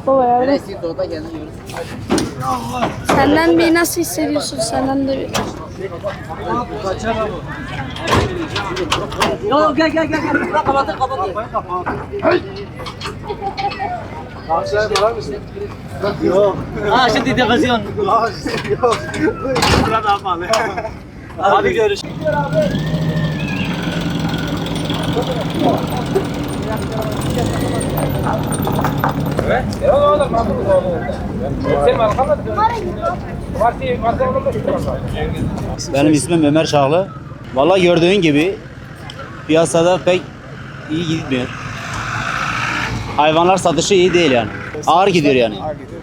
Baba ya. Neresi doğuda kendini yiyoruz. Senden bir nasıl hissediyorsun? Senden de bir. Yok gel. Kapatın. Akşam var mısın? Yok. Şimdi divizyon. Yok. Burada yapmalı. Abi görüş. Benim ismim Ömer Şahlı. Vallahi gördüğün gibi piyasada pek iyi gitmiyor. Hayvanlar satışı iyi değil yani. Ağır gidiyor yani.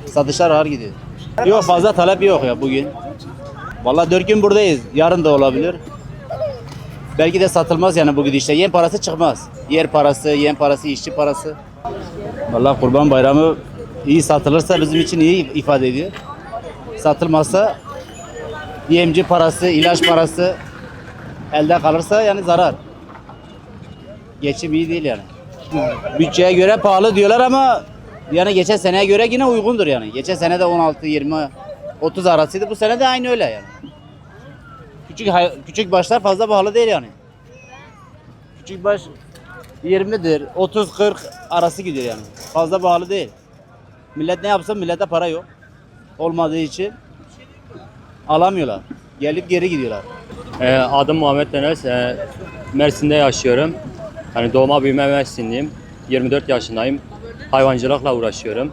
Satışlar ağır gidiyor. Yok fazla talep yok ya bugün. Vallahi 4 gün buradayız. Yarın da olabilir. Belki de satılmaz yani bu gidişle. Yem parası çıkmaz. Yer parası, yem parası, işçi parası. Vallahi Kurban Bayramı iyi satılırsa bizim için iyi ifade ediyor. Satılmazsa yemci parası, ilaç parası elde kalırsa yani zarar. Geçim iyi değil yani. Bütçeye göre pahalı diyorlar ama yani geçen seneye göre yine uygundur yani. Geçen sene de 16, 20, 30 arasıydı. Bu sene de aynı öyle yani. Küçük başlar fazla pahalı değil yani. Küçük baş 20'dir, 30-40 arası gidiyor yani. Fazla pahalı değil. Millet ne yapsın? Millete para yok. Olmadığı için alamıyorlar. Gelip geri gidiyorlar. Adım Muhammed Enes. Mersin'de yaşıyorum. Yani doğma büyüme Mersinliyim. 24 yaşındayım. Hayvancılıkla uğraşıyorum.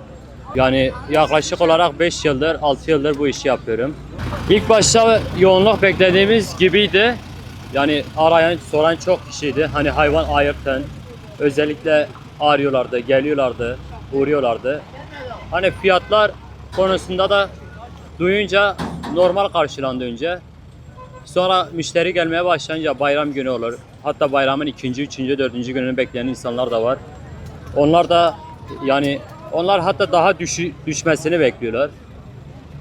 Yani yaklaşık olarak 5 yıldır, 6 yıldır bu işi yapıyorum. İlk başta yoğunluk beklediğimiz gibiydi. Yani arayan, soran çok kişiydi. Hani hayvan ayıptın. Özellikle arıyorlardı, geliyorlardı, uğruyorlardı. Hani fiyatlar konusunda da duyunca normal karşılandı önce. Sonra müşteri gelmeye başlayınca bayram günü olur. Hatta bayramın 2., 3., 4. gününü bekleyen insanlar da var. Onlar da yani onlar hatta daha düşmesini bekliyorlar.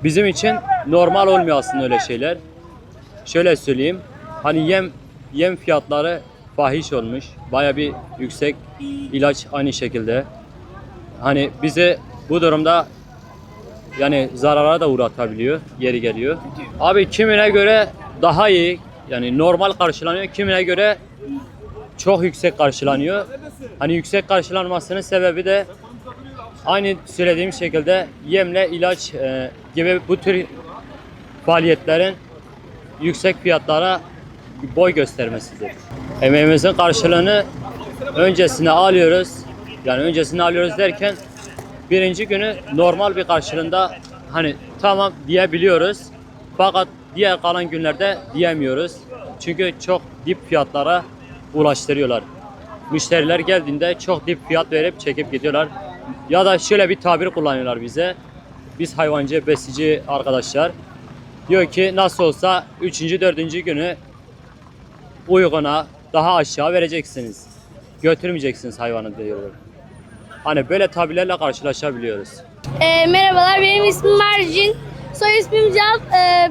Bizim için normal olmuyor aslında öyle şeyler. Şöyle söyleyeyim. Hani yem fiyatları fahiş olmuş. Baya bir yüksek. İlaç aynı şekilde. Hani bizi bu durumda yani zarara da uğratabiliyor, yeri geliyor. Abi kimine göre daha iyi, yani normal karşılanıyor, kimine göre çok yüksek karşılanıyor. Hani yüksek karşılanmasının sebebi de aynı söylediğim şekilde yemle ilaç gibi bu tür faaliyetlerin yüksek fiyatlara boy göstermesidir. Emeğimizin karşılığını öncesine alıyoruz. Yani öncesine alıyoruz derken birinci günü normal bir karşılığında hani tamam diyebiliyoruz. Fakat diğer kalan günlerde diyemiyoruz. Çünkü çok dip fiyatlara ulaştırıyorlar. Müşteriler geldiğinde çok dip fiyat verip çekip gidiyorlar. Ya da şöyle bir tabir kullanıyorlar bize. Biz hayvancı, besici arkadaşlar. Diyor ki nasıl olsa 3. 4. günü uyguna daha aşağı vereceksiniz. Götürmeyeceksiniz hayvanı diyorlar. Hani böyle tabirlerle karşılaşabiliyoruz. Merhabalar, benim ismim Mercin. Soy ismim Can.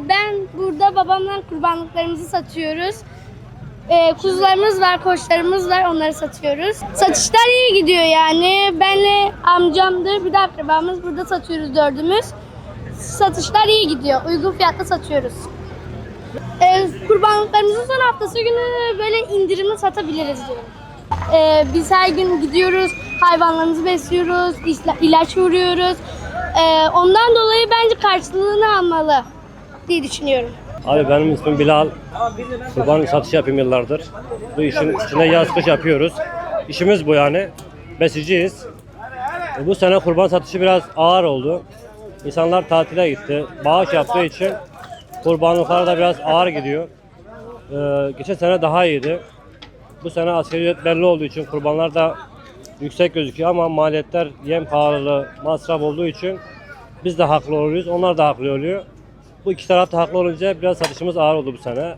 Ben burada babamla kurbanlıklarımızı satıyoruz. Kuzularımız var, koçlarımız var, onları satıyoruz. Satışlar iyi gidiyor yani. Benle amcamdır, bir de akrabamız burada satıyoruz dördümüz. Satışlar iyi gidiyor, uygun fiyatla satıyoruz. Kurbanlıklarımızın son haftası günü böyle indirimli satabiliriz diyorum. Biz her gün gidiyoruz, hayvanlarımızı besliyoruz, ilaç vuruyoruz. Ondan dolayı bence karşılığını almalı diye düşünüyorum. Abi benim ismim Bilal. Kurban satışı yapıyorum yıllardır. Bu işin içinde yaz kış yapıyoruz. İşimiz bu yani. Besiciyiz. Bu sene kurban satışı biraz ağır oldu. İnsanlar tatile gitti. Bağış yaptığı için kurbanlıklar da biraz ağır gidiyor. Geçen sene daha iyiydi. Bu sene asgari ücret belli olduğu için kurbanlar da yüksek gözüküyor ama maliyetler yem pahalılığı, masraf olduğu için biz de haklı oluyoruz, onlar da haklı oluyor. Bu iki taraf da haklı olunca biraz satışımız ağır oldu bu sene.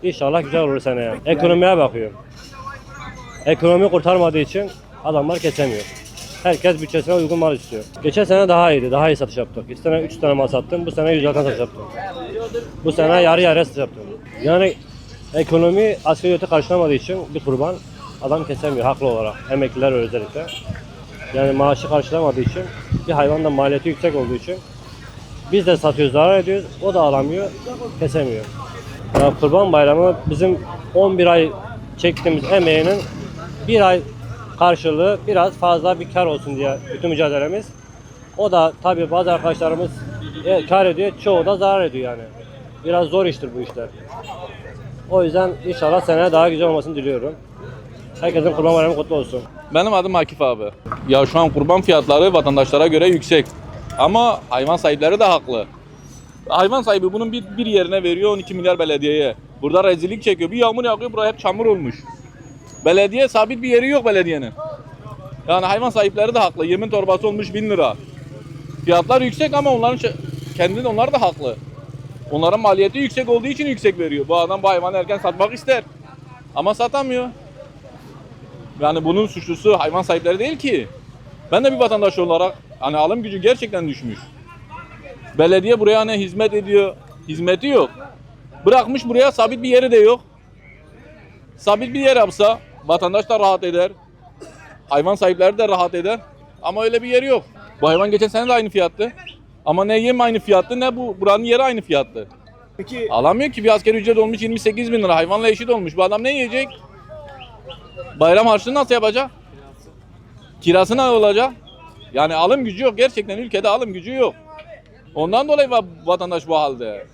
İnşallah güzel olur seneye. Ekonomiye bakıyorum. Ekonomi kurtarmadığı için adamlar kesemiyor. Herkes bütçesine uygun mal istiyor. Geçen sene daha iyiydi, daha iyi satış yaptık. İlk sene 3 tane mal sattım, bu sene 100 satış yaptım. Bu sene yarı yarıya satış yaptım. Yani ekonomi asgari ücreti karşılamadığı için bir kurban adam kesemiyor haklı olarak. Emekliler özellikle. Yani maaşı karşılamadığı için Bir hayvan da maliyeti yüksek olduğu için biz de satıyoruz, zarar ediyoruz. O da alamıyor, kesemiyor. Yani Kurban Bayramı bizim 11 ay çektiğimiz emeğinin bir ay karşılığı biraz fazla bir kar olsun diye bütün mücadelemiz. O da tabii bazı arkadaşlarımız kar ediyor, çoğu da zarar ediyor yani. Biraz zor iştir bu işler. O yüzden inşallah seneye daha güzel olmasını diliyorum. Herkesin Kurban Bayramı kutlu olsun. Benim adım Akif abi. Ya şu an kurban fiyatları vatandaşlara göre yüksek. Ama hayvan sahipleri de haklı. Hayvan sahibi bunun bir yerine veriyor 12 milyar belediyeye. Burada rezillik çekiyor. Bir yağmur yağıyor, buraya hep çamur olmuş. Belediye sabit bir yeri yok belediyenin. Yani hayvan sahipleri de haklı. Yemin torbası olmuş 1000 lira. Fiyatlar yüksek ama onlar da haklı. Onların maliyeti yüksek olduğu için yüksek veriyor. Bu adam bu hayvanı erken satmak ister. Ama satamıyor. Yani bunun suçlusu hayvan sahipleri değil ki. Ben de bir vatandaş olarak hani alım gücü gerçekten düşmüş. Belediye buraya ne hizmet ediyor? Hizmeti yok. Bırakmış buraya sabit bir yeri de yok. Sabit bir yer yapsa vatandaş da rahat eder. Hayvan sahipleri de rahat eder. Ama öyle bir yeri yok. Bu hayvan geçen sene de aynı fiyattı. Ama ne yem aynı fiyattı ne buranın yeri aynı fiyattı. Peki Alamıyor ki, bir asgari ücret olmuş 28 bin lira. Hayvanla eşit olmuş. Bu adam ne yiyecek? Bayram harçlığını nasıl yapacak? Kirası ne olacak? Yani alım gücü yok. Gerçekten ülkede alım gücü yok. Ondan dolayı vatandaş bu halde.